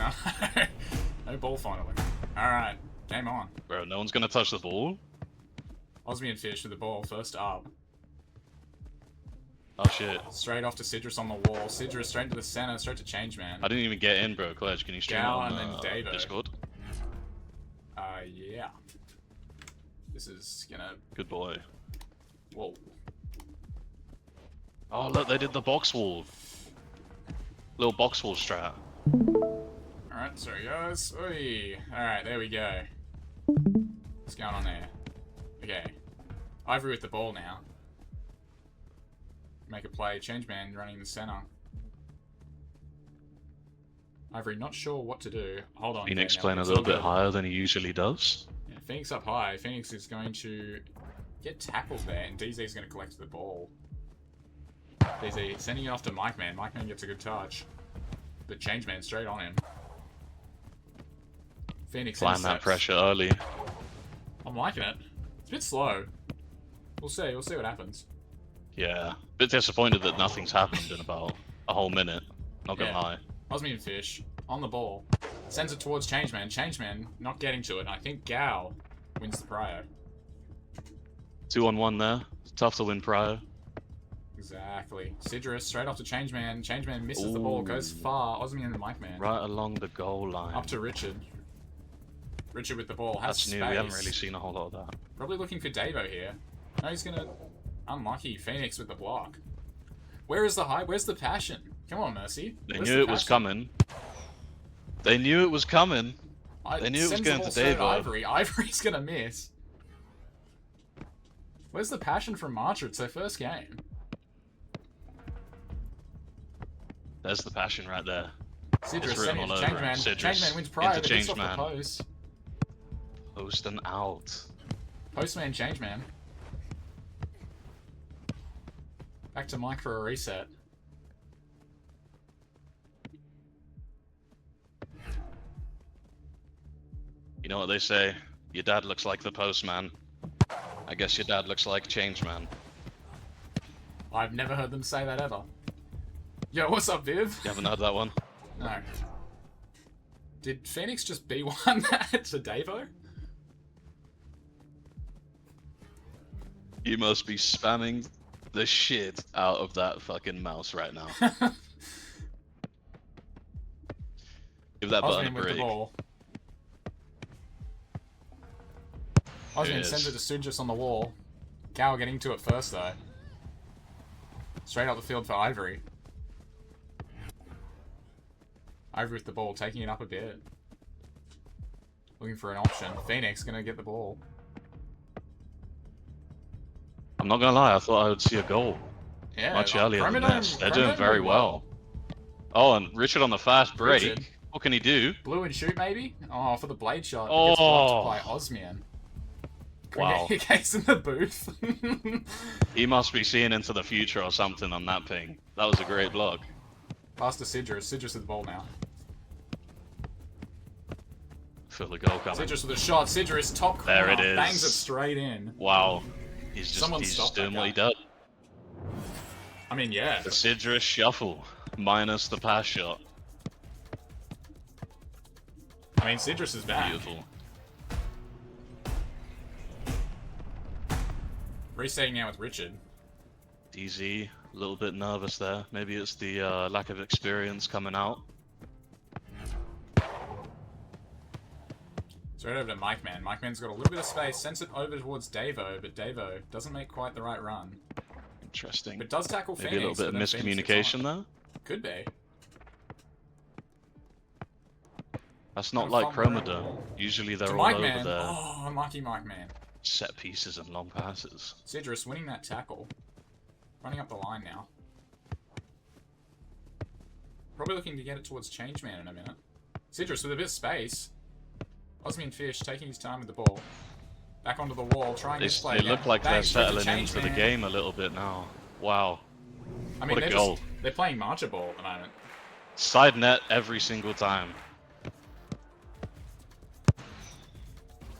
No. No ball finally. Alright, game on. Bro, no one's gonna touch the ball? Osmium Fish with the ball, first up. Oh shit. Straight off to Sidrus on the wall. Sidrus straight to the center, straight to Changeman. I didn't even get in, bro. Clutch, can you stream it Gal on and then Davo. Discord? Yeah. This is gonna... Good boy. Whoa. Oh look, they did the box wall. Little box wall strat. Alright, sorry guys. Oi. Alright, there we go. What's going on there? Okay. Ivory with the ball now. Make a play. Changeman running the center. Ivory not sure what to do. Hold on. Phoenix now. playing a It's little all bit good. higher than he usually does. Yeah, Phoenix up high. Phoenix is going to get tackled there, and DZ is going to collect the ball. DZ sending it off to Mike Man. Mike Man gets a good touch. But Changeman straight on him. Phoenix Applying that intercepts. pressure early. I'm liking it. It's a bit slow. We'll see. We'll see what happens. Yeah. Bit disappointed that nothing's happened in about a whole minute. Not gonna Yeah. lie. Osmium Fish on the ball. Sends it towards Changeman. Changeman not getting to it. I think Gao wins the prio. 2-on-1 there. Tough to win prior. Exactly. Sidrus straight off to Changeman. Changeman misses the ball. Goes Ooh. far. Osmium and the Mike Man. Right along the goal line. Up to Richard. Richard with the ball. Has That's space. new. We haven't really seen a whole lot of that. Probably looking for Davo here. No, he's gonna... Unlucky. Phoenix with the block. Where is the hype? Where's the passion? Come on, Mercy. They Where's knew the it was passion? coming. They knew it was coming. They knew it was Sends the going ball to straight at Davo. Ivory. Ivory's gonna miss. Where's the passion from Matcha? It's their first game. There's the passion right there. Sidrus It's written sending it all to over Changeman. it. Sidrus Changeman wins prior, into but it's off the Changeman. post. Post and out. Postman Changeman. Back to Mike for a reset. You know what they say? Your dad looks like the postman. I guess your dad looks like Changeman. I've never heard them say that ever. Yo, what's up, Viv? You haven't heard that one? No. Did Phoenix just B1 that to Davo? You must be spamming the shit out of that fucking mouse right now. Give that button a Osmium with the break. ball. There Osmium it sends it is. to Sujus on the wall. Gal getting to it first, though. Straight up the field for Ivory. Ivory with the ball, taking it up a bit. Looking for an option. Phoenix gonna get the ball. I'm not gonna lie, I thought I would see a goal Yeah, much earlier than Chromadome- this. They're doing Chromadome very did well. Oh, and Richard on the fast break. Richard. What can he do? Blue and shoot, maybe? Oh, for the blade shot. Oh. Gets blocked by Osmium. Wow. Case in the booth. He must be seeing into the future or something on that ping. That was a great block. Pass to Sidrus. Sidrus with the ball now. Feel the goal coming. Sidrus with a shot. Sidrus top corner. There it is. Bangs it straight in. Wow. He's Someone just stop doing that what he guy. does. I mean, yeah. The Sidrus shuffle. Minus the pass shot. I mean, Sidrus is back. Beautiful. Resetting now with Richard. DZ, a little bit nervous there. Maybe it's the lack of experience coming out. Straight over to Mike Man. Mike Man's got a little bit of space. Sends it over towards Davo, but Davo doesn't make quite the right run. Interesting. But does tackle Maybe Phoenix. a little bit of but then Phoenix gets miscommunication on. there. Could be. That's not Gonna like fumble around. Chromodome. Usually they're To all Mike over Man. their Oh, unlucky Mike Man. set pieces and long passes. Sidrus winning that tackle. Running up the line now. Probably looking to get it towards Changeman in a minute. Sidrus with a bit of space. Osmium Fish taking his time with the ball. Back onto the wall, trying They, this play they again. look like they're Bangs through to settling into the Changeman. game a little bit now. Wow. I mean, What a they're goal. they're playing Matcha ball at the moment. Side net every single time.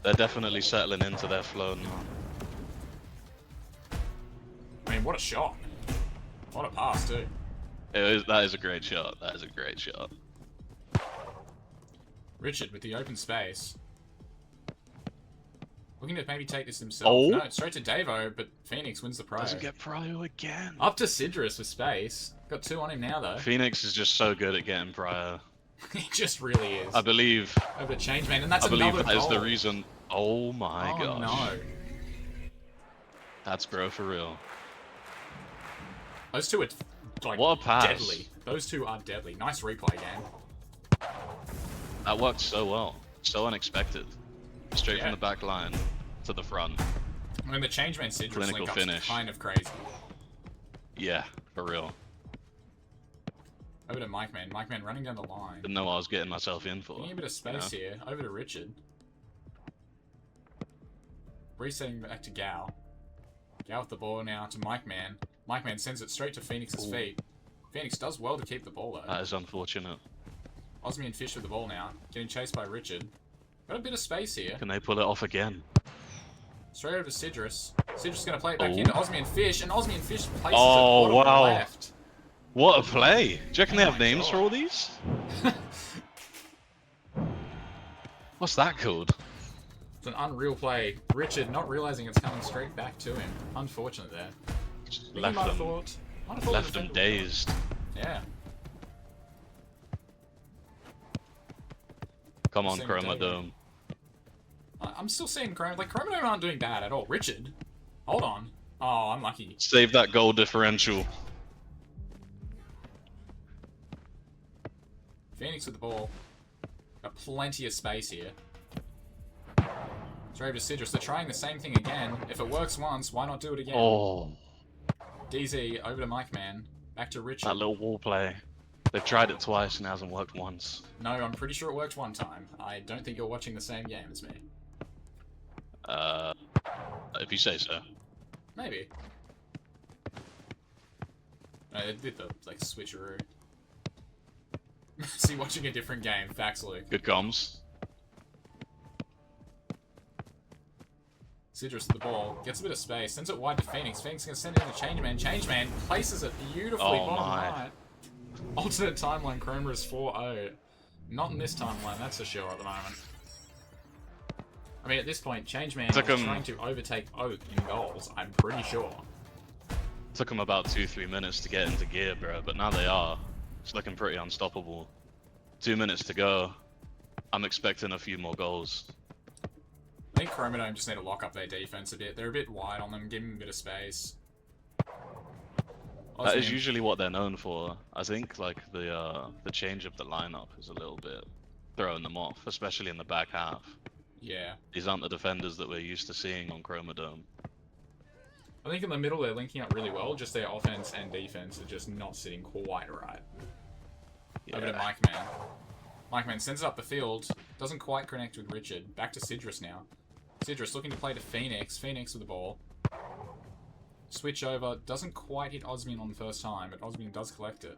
They're definitely settling into their flow now. I mean, what a shot. What a pass, too. That is a great shot. That is a great shot. Richard with the open space. Looking to maybe take this himself. Oh. No, straight to Davo, but Phoenix wins the prio. Doesn't get prio again. Up to Sidrus with space. Got 2 on him now, though. Phoenix is just so good at getting prio. He just really is. I believe. Over to Changeman, and that's I believe another that is goal. the reason. Oh my gosh. No. That's bro for real. Those two are like What a pass. deadly. Those two are deadly. Nice replay game. That worked so well. So unexpected. Straight from the back line to the front. I mean, the Changeman Sidrus Clinical link-up's finish. kind of crazy. Yeah, for real. Over to Mike Man. Mike Man running down the line. Didn't know what I was getting myself in for. Getting a bit of space here. Over to Richard. Resetting back to Gal. Gal with the ball now to Mike Man. Mike Man sends it straight to Phoenix's feet. Phoenix does well to keep the ball though. That is unfortunate. Osmian Fish with the ball now. Getting chased by Richard. Got a bit of space here. Can they pull it off again? Straight over to Sidrus. Sidrus going to play it back into Osmian Fish, and Osmian Fish places it Oh, bottom wow. left. What a play! Do you reckon they Oh have my names God. for all these? What's that called? It's an unreal play. Richard not realizing it's coming straight back to him. Unfortunate there. Just He left might have them, thought, the left them defender would- dazed. Yeah. Come on, Same with David. Chromadome. I'm still seeing Chromadome aren't doing bad at all. Richard, hold on. Oh, unlucky. Save that goal differential. Phoenix with the ball. Got plenty of space here. Straight over to Sidrus. They're trying the same thing again. If it works once, why not do it again? Oh, DZ over to Mike Man. Back to Richard. that little wall play. They've tried it twice and it hasn't worked once. No, I'm pretty sure it worked one time. I don't think you're watching the same game as me. If you say so. Maybe. No, they did the switcheroo. See, watching a different game. Facts, Luke. Good comms. Sidrus with the ball, gets a bit of space, sends it wide to Phoenix. Phoenix gonna send it in to Changeman. Changeman places it beautifully Oh bottom my. right. Alternate timeline, Chroma is 4-0. Not in this timeline, that's for sure at the moment. I mean, at this point, Changeman is trying to overtake Oak in goals, I'm pretty sure. Took them about 2-3 minutes to get into gear, bro, but now they are. It's looking pretty unstoppable. 2 minutes to go. I'm expecting a few more goals. I think Chromadome just need to lock up their defense a bit. They're a bit wide on them, give them a bit of space. That is usually what they're known for. I think like the change of the lineup is a little bit throwing them off, especially in the back half. Yeah. These aren't the defenders that we're used to seeing on Chromadome. I think in the middle they're linking up really well, just their offense and defense are just not sitting quite right. Yeah. Over to Mike Man. Mike Man sends it up the field, doesn't quite connect with Richard. Back to Sidrus now. Sidrus looking to play to Phoenix. Phoenix with the ball. Switch over, doesn't quite hit Osmian on the first time, but Osmian does collect it.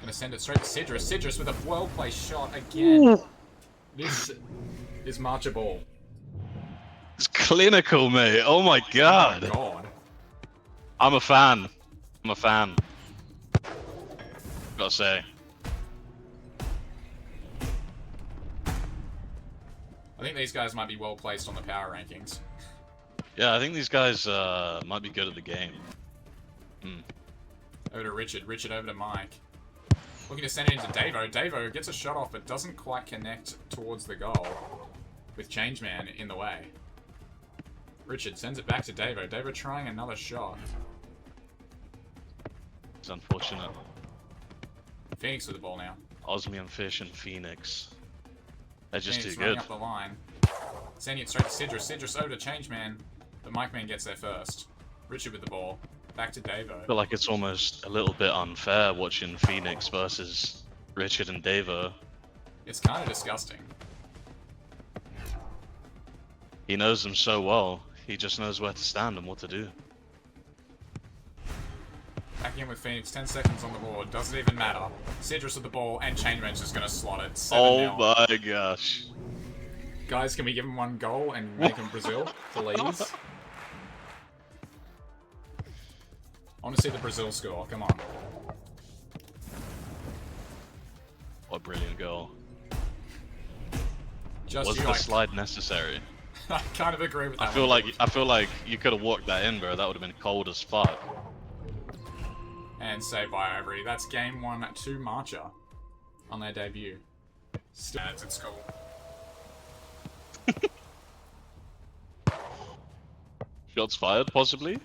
Gonna send it straight to Sidrus. Sidrus with a well-placed shot again. This is Matcha ball. It's clinical, mate. Oh my god. Oh my god. I'm a fan. I'm a fan. Gotta say. I think these guys might be well placed on the power rankings. Yeah, I think these guys might be good at the game. Over to Richard. Richard over to Mike. Looking to send it into Davo. Davo gets a shot off, but doesn't quite connect towards the goal. With Changeman in the way. Richard sends it back to Davo. Davo trying another shot. It's unfortunate. Phoenix with the ball now. Osmian Fish and Phoenix. They're just Phoenix too running good. up the line. Sending it straight to Sidrus. Sidrus over to Changeman. But Mike Man gets there first. Richard with the ball. Back to Davo. I feel like it's almost a little bit unfair watching Phoenix versus Richard and Davo. It's kind of disgusting. He knows them so well. He just knows where to stand and what to do. Back in with Phoenix. 10 seconds on the board. Doesn't even matter. Sidrus with the ball. And Changeman's just going to slot it. 7-0. Oh my gosh. Guys, can we give him one goal and make him Brazil, please? I want to see the Brazil score. Come on. What a brilliant goal. Just Was you, the like, slide necessary? I kind of agree with that. I feel like you could have walked that in, bro. That would have been cold as fuck. And saved by Ivory. That's game 1 to Matcha on their debut. Still, it's at school. Shots fired, possibly.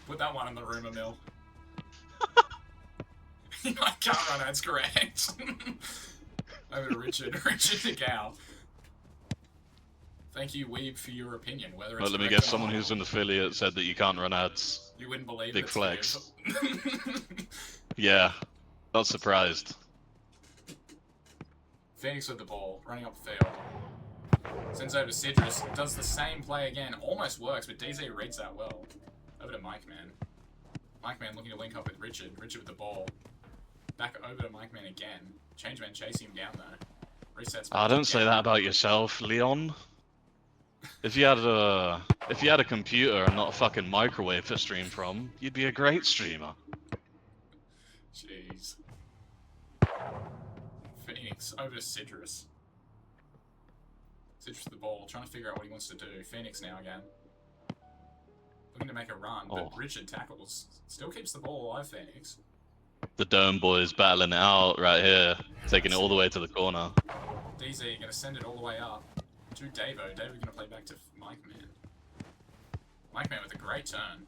Put that one in the rumor mill. I can't run ads, correct. Over to Richard. Richard the Gal. Thank you, Weeb, for your opinion. Whether it's Well, let me guess, someone who's an affiliate said that you can't run ads. You wouldn't believe Big it's flex. Viv. Yeah, not surprised. Phoenix with the ball, running up the field. Sends over to Citrus, does the same play again, almost works, but DZ reads that well. Over to Mike Man. Mike Man looking to link up with Richard. Richard with the ball. Back over to Mike Man again. Changeman chasing him down though. Resets. Don't say that about yourself, Leon. If you had a computer and not a fucking microwave to stream from, you'd be a great streamer. Jeez. Phoenix over to Citrus. Citrus with the ball, trying to figure out what he wants to do. Phoenix now again. Looking to make a run, but Richard tackles. Still keeps the ball alive, Phoenix. The Dome boys battling it out right here, taking it all the way to the corner. DZ gonna send it all the way up to Davo. Davo gonna play back to Mike Man. Mike Man with a great turn.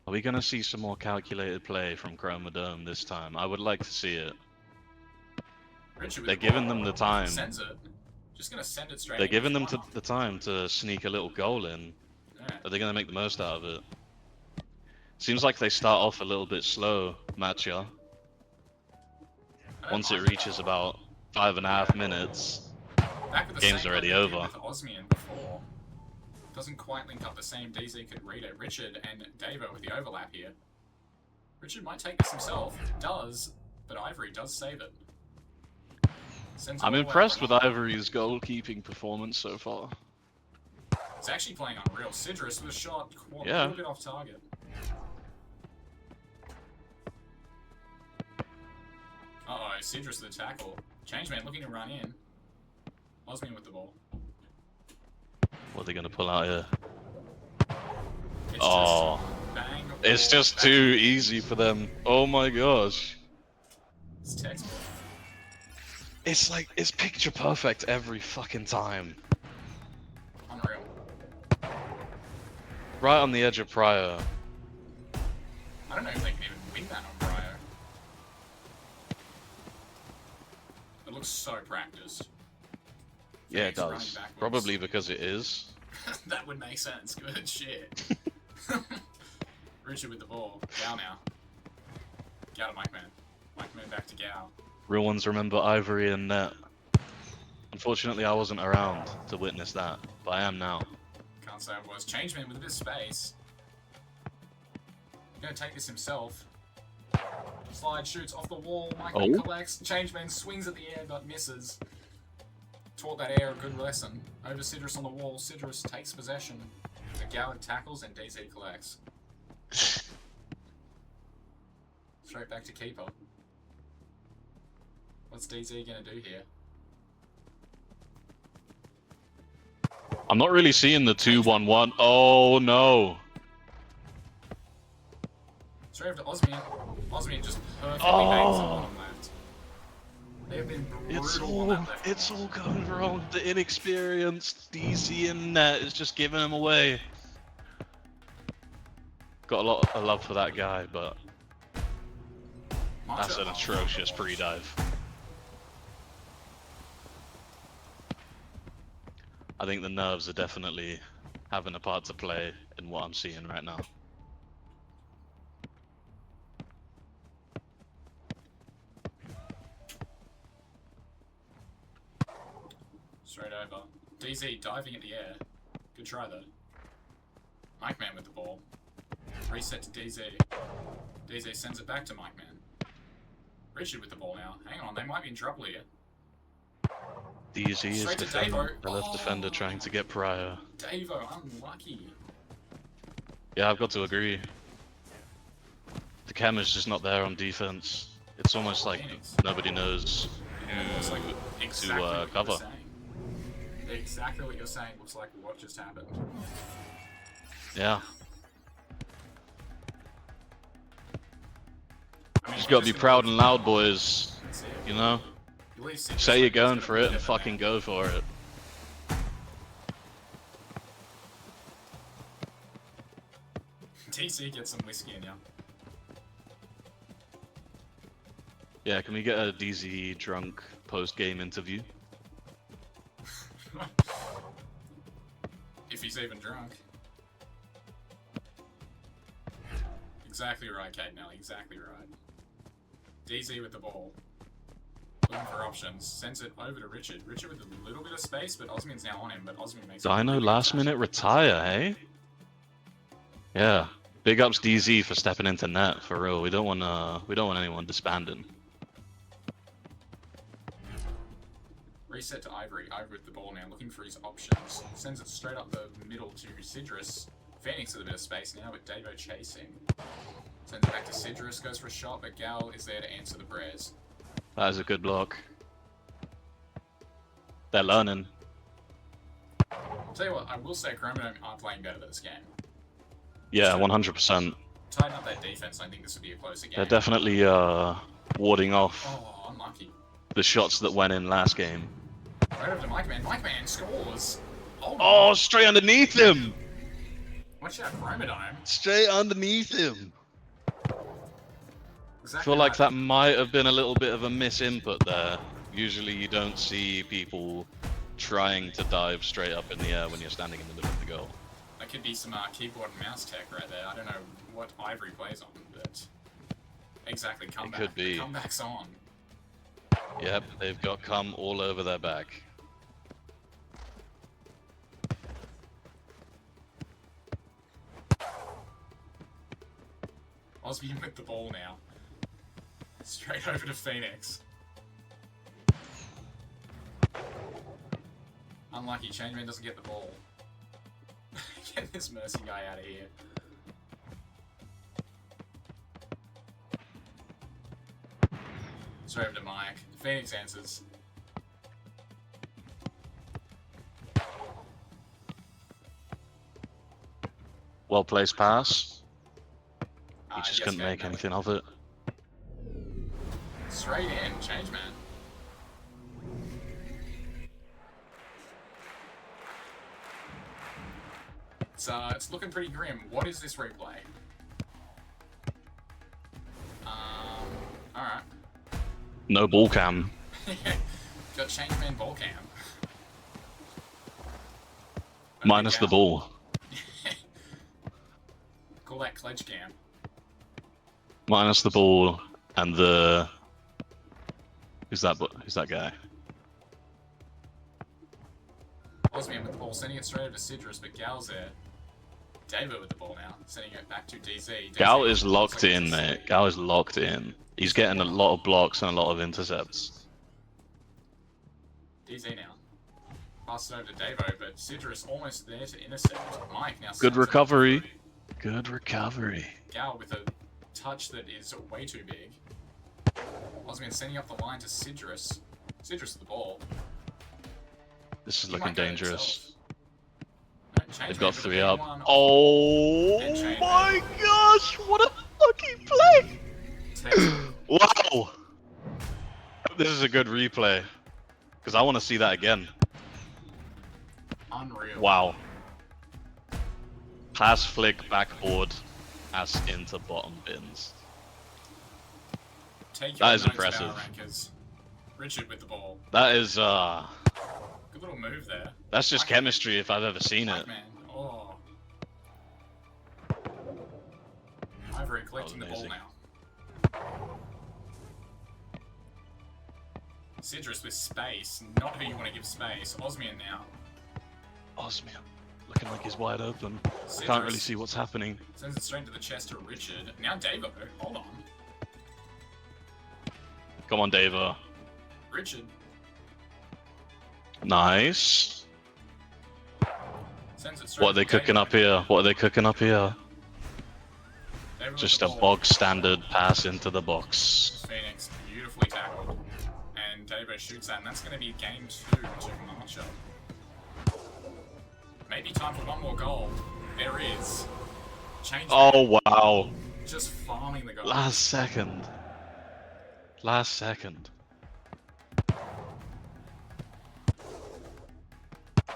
Are we gonna see some more calculated play from Chromadome this time? I would like to see it. They're giving them the time. Sends it. Just gonna send it straight. They're giving them the time to sneak a little goal in. Yeah. Are they gonna make the most out of it? Seems like they start off a little bit slow, Matcha. Once it reaches about 5.5 minutes, game's already over. With Osmian before. Doesn't quite link up the same. DZ could read it. Richard and Davo with the overlap here. Richard might take this himself. Does, but Ivory does save it. I'm impressed with Ivory's goalkeeping performance so far. It's actually playing unreal. Citrus with a shot a Yeah. little bit off target. Uh-oh, Citrus with the tackle. Changeman looking to run in. Osmian with the ball. What are they gonna pull out here? It's It's just too easy for them. Oh my gosh. It's textbook. It's like, it's picture perfect every fucking time. Unreal. Right on the edge of Pryor. I don't know if they can even win that on Pryor. It looks so practiced. Yeah, it Phoenix does. running backwards. Probably because it is. That would make sense. Good shit. Richard with the ball. Gal now. Gal to Mike Man. Mike Man back to Gal. Real ones remember Ivory and net. Unfortunately, I wasn't around to witness that, but I am now. Can't say I was. Changeman with a bit of space. Gonna take this himself. Slide shoots off the wall. Mike Man collects. Changeman swings at the air but misses. Taught that air a good lesson. Over Citrus on the wall. Citrus takes possession. McGowan tackles and DZ collects. Straight back to keeper. What's DZ gonna do here? I'm not really seeing the 2-1-1. Oh no. Straight over to Osmian. Osmian just perfectly bangs the bottom left. They've been brutal on that left. It's all going wrong. The inexperienced DC and net is just giving him away. Got a lot of love for that guy, but that's an atrocious pre-dive. I think the nerves are definitely having a part to play in what I'm seeing right now. Straight over. DZ diving in the air. Good try though. Mike Man with the ball. Reset to DZ. DZ sends it back to Mike Man. Richard with the ball now. Hang on, they might be in trouble here. DZ is Straight to defending, Davo. the left defender trying to get Pryor. Davo, unlucky. Yeah, I've got to agree. The cam is just not there on defense. It's almost like Phoenix. nobody knows Looks like exactly what you cover. were saying. Exactly what you're saying looks like what just happened. Yeah. I mean, Just gotta be proud and loud, boys. You know? Say you're going for it and fucking go for it. TC gets some whiskey in ya. Yeah, can we get a DZ drunk post-game interview? If he's even drunk. Exactly right, Kate Nelly, exactly right. DZ with the ball. Looking for options. Sends it over to Richard. Richard with a little bit of space, but Osmian's now on him, but Osmian makes Dino last minute retire, hey? Yeah. Big ups DZ for stepping into net, for real. We don't want anyone disbanding. Reset to Ivory. Ivory with the ball now, looking for his options. Sends it straight up the middle to Sidrus. Phoenix with a bit of space now, with Davo chasing. Sends it back to Sidrus, goes for a shot, but Gal is there to answer the prayers. That is a good block. They're learning. I'll tell you what, I will say Chromadome are playing better this game. Yeah, So, 100%. tighten up that defense, I think this would be a closer game. They're definitely warding off Oh, unlucky. the shots that went in last game. Right over to Mike Man. Mike Man scores! Oh, straight underneath him! Watch out, Chromadome. Straight underneath him! Exactly I feel like right. that might have been a little bit of a misinput there. Usually you don't see people trying to dive straight up in the air when you're standing in the middle of the goal. That could be some keyboard and mouse tech right there. I don't know what Ivory plays on, but exactly, comeback. could be. The comeback's on. Yep, they've got cum all over their back. Osmian with the ball now. Straight over to Phoenix. Unlucky, Changeman doesn't get the ball. Get this Mercy guy out of here. Straight over to Mike. Phoenix answers. Well placed pass. He just Yes, couldn't okay, make no. anything of it. Straight in, Changeman. It's looking pretty grim. What is this replay? Alright. No ball cam. Got Changeman ball cam. Minus the ball. Call that Cledge cam. Minus the ball and the... Who's that guy? Osmian with the ball, sending it straight over to Sidrus, but Gal's there. David with the ball now, sending it back to DZ. Gal is locked in, mate. Gal is locked in. He's getting a lot of blocks and a lot of intercepts. DZ now. Pass it over to Davo, but Sidrus almost there to intercept. Mike now. Good snaps it. recovery. Good recovery. Gal with a touch that is way too big. Osmian sending up the line to Sidrus. Sidrus with the ball. This is He looking might go dangerous. himself. They've got Changeman with 3 the up. one. Oh And Chainman. my gosh! What a fucking play! Texas. Wow! This is a good replay. Because I want to see that again. Unreal. Wow. Pass flick backboard ass into bottom bins. Take That your is notes, impressive. Power Rankers. Richard with the ball. That is Good little move there. that's just chemistry if I've ever seen it. Man. Oh. Ivory collecting the ball amazing. now. Sidrus with space. Not who you want to give space. Osmian now. Osmian looking like he's wide open. Sidrus I can't really see what's happening. sends it straight to the chest to Richard. Now Davo. Hold on. Come on, Davo. Richard Nice. sends it straight What are they to cooking Davo. up here? What are they cooking up here? Davo with Just the a ball. bog standard pass into the box. Phoenix beautifully tackled. and Dabo shoots that, and that's going to be game 2 to Matcha. Maybe time for one more goal. There is. Change. Oh, wow. Just farming the goal. Last second. Last second.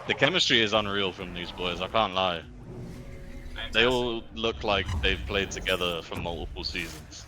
The chemistry is unreal from these boys, I can't lie. Fantastic. They all look like they've played together for multiple seasons.